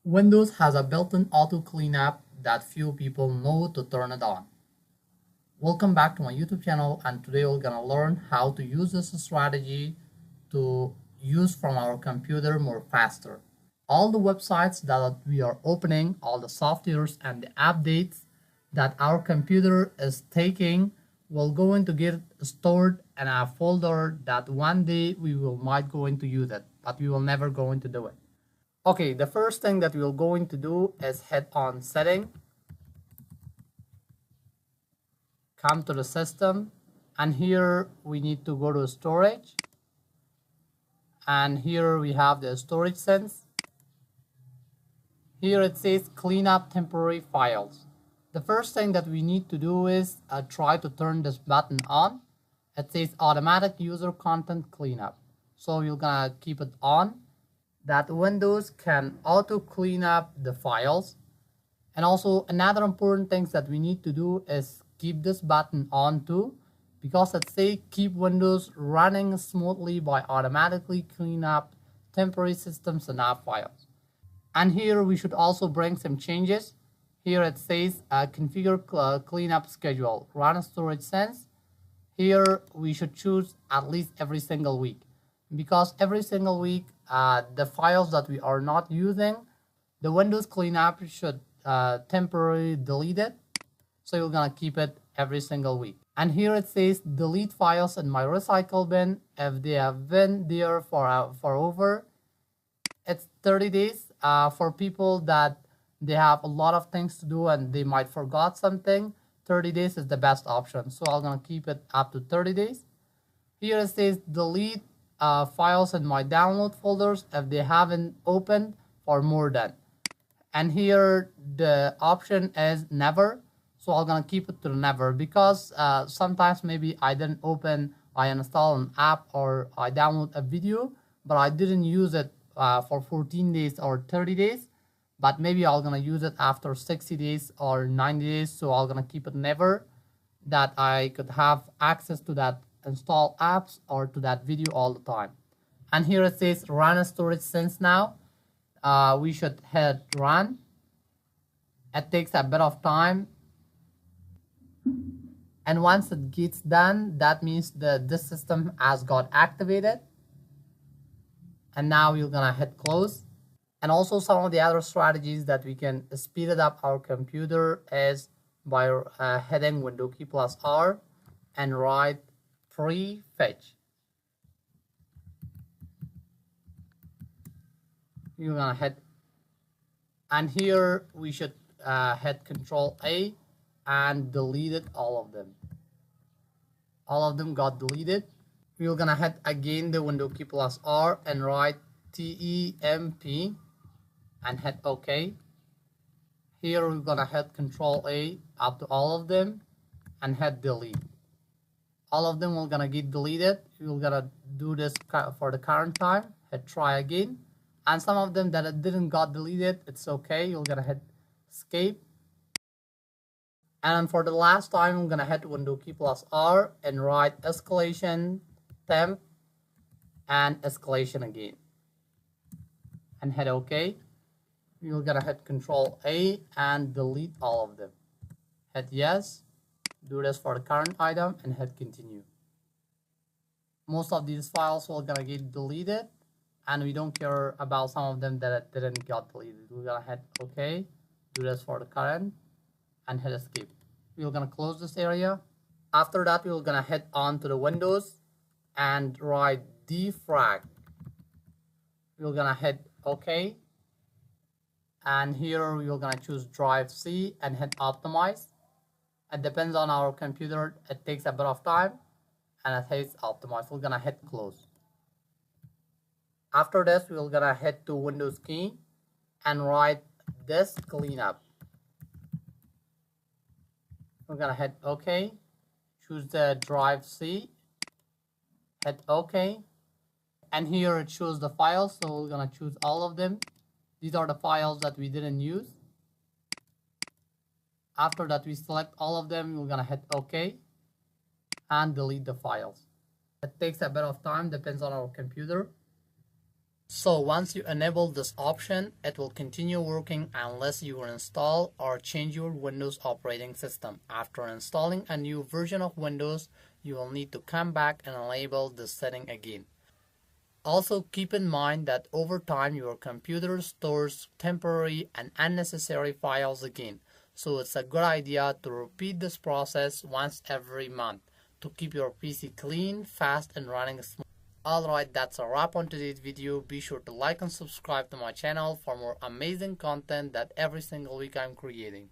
Windows has a built-in auto cleanup that few people know to turn it on. Welcome back to my YouTube channel, and today we're gonna learn how to use this strategy to use from our computer more faster. All the websites that we are opening, all the softwares and the updates that our computer is taking will going to get stored in a folder that one day we might going to use it, but we will never going to do it. Okay, the first thing that we're going to do is hit on setting, come to the system, and here we need to go to storage, and here we have the storage sense. Here it says clean up temporary files. The first thing that we need to do is try to turn this button on. It says automatic user content cleanup, so you're gonna keep it on. That Windows can auto clean up the files. And also another important thing that we need to do is keep this button on too, because it says keep Windows running smoothly by automatically clean up temporary systems and app files. And here we should also bring some changes. Here it says configure cleanup schedule, run storage sense. Here we should choose at least every single week, because every single week the files that we are not using, the Windows cleanup should temporarily delete it. So you're gonna keep it every single week. And here it says delete files in my recycle bin if they have been there for over, it's 30 days. For people that they have a lot of things to do and they might forgot something, 30 days is the best option. So I'm gonna keep it up to 30 days. Here it says delete files in my download folders if they haven't opened for more than. And here the option is never. So I'm gonna keep it to never, because sometimes maybe I didn't open, I install an app or I download a video, but I didn't use it for 14 days or 30 days. But maybe I'm gonna use it after 60 days or 90 days. So I'm gonna keep it never, that I could have access to that install apps or to that video all the time. And here it says run a storage sense now. We should hit run. It takes a bit of time, and once it gets done, that means that this system has got activated. And now you're gonna hit close. And also some of the other strategies that we can speed it up our computer is by hitting Windows key plus R and write prefetch. You're gonna hit, and here we should hit Control A and deleted all of them. All of them got deleted. We're gonna hit again the Windows key plus R and write temp and hit OK. Here we're gonna hit Control A up to all of them and hit delete. All of them will gonna get deleted. We're gonna do this for the current time. Hit try again. And some of them that it didn't got deleted, it's okay. You're gonna hit escape. And for the last time, I'm gonna hit Windows key plus R and write escalation temp and escalation again. And hit OK. You're gonna hit Control A and delete all of them. Hit yes. Do this for the current item and hit continue. Most of these files will gonna get deleted, and we don't care about some of them that didn't get deleted. We're gonna hit OK. Do this for the current and hit escape. We're gonna close this area. After that, we're gonna hit on to the Windows and write defrag. We're gonna hit OK. And here we're gonna choose drive C and hit optimize. It depends on our computer, it takes a bit of time, and it hits optimize. We're gonna hit close. After this, we're gonna hit to Windows key and write disk cleanup. We're gonna hit OK. Choose the drive C. Hit OK. And here it shows the files, so we're gonna choose all of them. These are the files that we didn't use. After that, we select all of them. We're gonna hit OK and delete the files. It takes a bit of time, depends on our computer. So once you enable this option, it will continue working unless you install or change your Windows operating system. After installing a new version of Windows, you will need to come back and enable this setting again. Also keep in mind that over time your computer stores temporary and unnecessary files again. So it's a good idea to repeat this process once every month to keep your PC clean, fast, and running smooth. Alright, that's a wrap on today's video. Be sure to like and subscribe to my channel for more amazing content that every single week I'm creating.